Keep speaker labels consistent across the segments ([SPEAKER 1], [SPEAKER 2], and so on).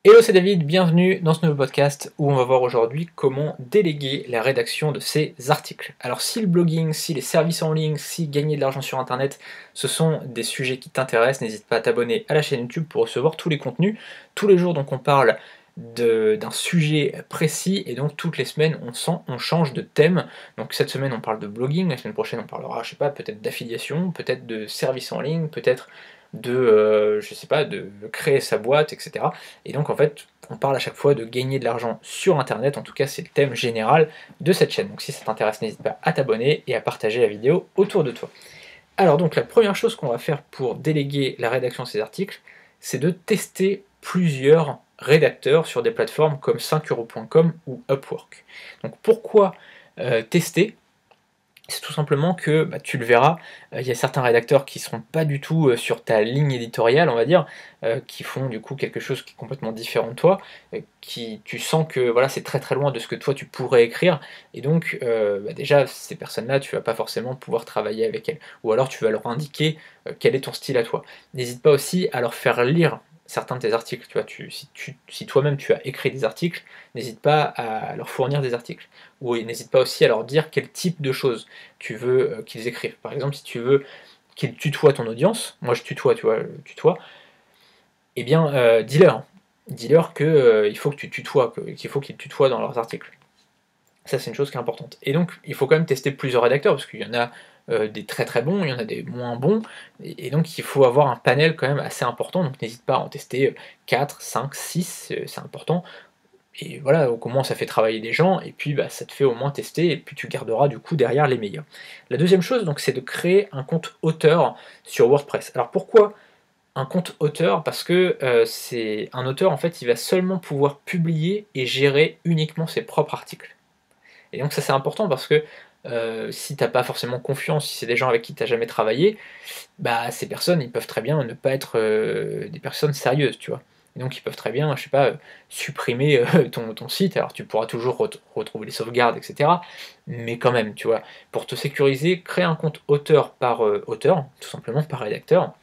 [SPEAKER 1] Hello, c'est David, bienvenue dans ce nouveau podcast où on va voir aujourd'hui comment déléguer la rédaction de ces articles. Alors si le blogging, si les services en ligne, si gagner de l'argent sur internet, ce sont des sujets qui t'intéressent, n'hésite pas à t'abonner à la chaîne YouTube pour recevoir tous les contenus. Tous les jours donc on parle d'un sujet précis et donc toutes les semaines on change de thème. Donc cette semaine on parle de blogging, la semaine prochaine on parlera, je sais pas, peut-être d'affiliation, peut-être de services en ligne, peut-être de, je sais pas, de créer sa boîte, etc. Et donc en fait, on parle à chaque fois de gagner de l'argent sur internet, en tout cas c'est le thème général de cette chaîne. Donc si ça t'intéresse, n'hésite pas à t'abonner et à partager la vidéo autour de toi. Alors donc la première chose qu'on va faire pour déléguer la rédaction de ces articles, c'est de tester plusieurs rédacteurs sur des plateformes comme 5euros.com ou Upwork. Donc pourquoi tester? C'est tout simplement que, tu le verras, il y a certains rédacteurs qui ne seront pas du tout sur ta ligne éditoriale, on va dire, qui font du coup quelque chose qui est complètement différent de toi, qui tu sens que voilà, c'est très très loin de ce que toi tu pourrais écrire, et donc déjà ces personnes-là, tu vas pas forcément pouvoir travailler avec elles, ou alors tu vas leur indiquer quel est ton style à toi. N'hésite pas aussi à leur faire lire certains de tes articles, tu vois, si toi-même tu as écrit des articles, n'hésite pas à leur fournir des articles, ou n'hésite pas aussi à leur dire quel type de choses tu veux qu'ils écrivent. Par exemple, si tu veux qu'ils tutoient ton audience, moi je tutoie, tu vois, tutoie, eh bien dis-leur. Dis-leur que il faut que tu tutoies, qu'il faut qu'ils tutoient dans leurs articles. Ça c'est une chose qui est importante. Et donc il faut quand même tester plusieurs rédacteurs, parce qu'il y en a des très très bons, il y en a des moins bons, et donc il faut avoir un panel quand même assez important, donc n'hésite pas à en tester 4, 5, 6, c'est important. Et voilà, au moins ça fait travailler des gens, et puis ça te fait au moins tester, et puis tu garderas du coup derrière les meilleurs. La deuxième chose, donc, c'est de créer un compte auteur sur WordPress. Alors pourquoi un compte auteur? Parce que c'est un auteur, en fait, il va seulement pouvoir publier et gérer uniquement ses propres articles. Et donc ça c'est important parce que si t'as pas forcément confiance, si c'est des gens avec qui t'as jamais travaillé, ces personnes, ils peuvent très bien ne pas être des personnes sérieuses, tu vois. Et donc ils peuvent très bien, je sais pas, supprimer ton site, alors tu pourras toujours retrouver les sauvegardes, etc. Mais quand même, tu vois, pour te sécuriser, crée un compte auteur par auteur, tout simplement par rédacteur.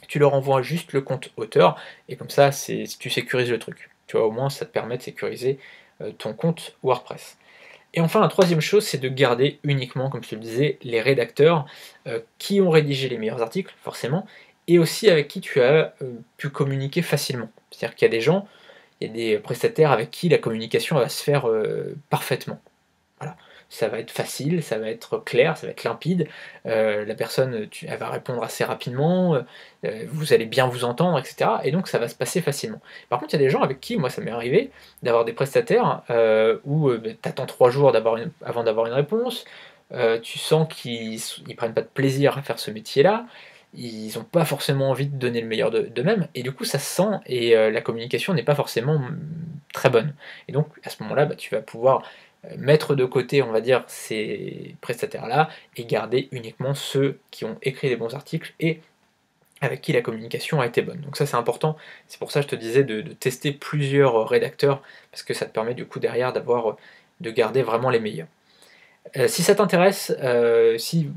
[SPEAKER 1] Tu leur envoies juste le compte auteur, et comme ça, tu sécurises le truc. Tu vois, au moins ça te permet de sécuriser ton compte WordPress. Et enfin, la troisième chose, c'est de garder uniquement, comme je te le disais, les rédacteurs qui ont rédigé les meilleurs articles, forcément, et aussi avec qui tu as pu communiquer facilement. C'est-à-dire qu'il y a des gens, il y a des prestataires avec qui la communication va se faire parfaitement. Voilà. Ça va être facile, ça va être clair, ça va être limpide, la personne, elle va répondre assez rapidement, vous allez bien vous entendre, etc. Et donc ça va se passer facilement. Par contre, il y a des gens avec qui, moi ça m'est arrivé, d'avoir des prestataires où tu attends 3 jours avant d'avoir une réponse, tu sens qu'ils ne prennent pas de plaisir à faire ce métier-là, ils n'ont pas forcément envie de donner le meilleur d'eux-mêmes, et du coup ça se sent, et la communication n'est pas forcément très bonne. Et donc à ce moment-là, tu vas pouvoir mettre de côté, on va dire, ces prestataires-là et garder uniquement ceux qui ont écrit des bons articles et avec qui la communication a été bonne. Donc ça c'est important, c'est pour ça que je te disais de tester plusieurs rédacteurs, parce que ça te permet du coup derrière de garder vraiment les meilleurs. Si ça t'intéresse, si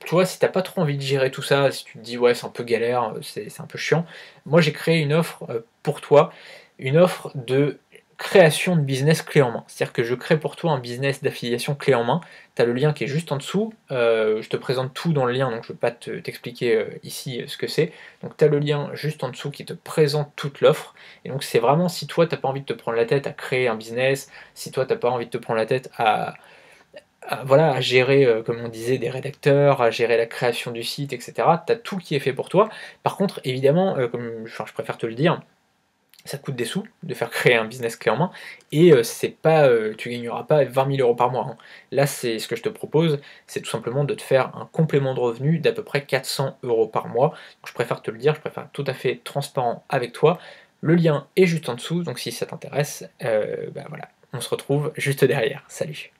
[SPEAKER 1] tu vois, si t'as pas trop envie de gérer tout ça, si tu te dis ouais c'est un peu galère, c'est un peu chiant, moi j'ai créé une offre pour toi, une offre de création de business clé en main. C'est-à-dire que je crée pour toi un business d'affiliation clé en main. Tu as le lien qui est juste en dessous. Je te présente tout dans le lien, donc je ne vais pas t'expliquer ici ce que c'est. Donc tu as le lien juste en dessous qui te présente toute l'offre. Et donc c'est vraiment si toi tu n'as pas envie de te prendre la tête à créer un business, si toi tu n'as pas envie de te prendre la tête voilà, à gérer, comme on disait, des rédacteurs, à gérer la création du site, etc. Tu as tout qui est fait pour toi. Par contre, évidemment, je préfère te le dire, ça coûte des sous de faire créer un business clé en main, et c'est pas, tu gagneras pas 20 000 € par mois, hein. Là, c'est ce que je te propose, c'est tout simplement de te faire un complément de revenu d'à peu près 400 € par mois. Donc, je préfère te le dire, je préfère être tout à fait transparent avec toi. Le lien est juste en dessous, donc si ça t'intéresse, voilà, on se retrouve juste derrière. Salut!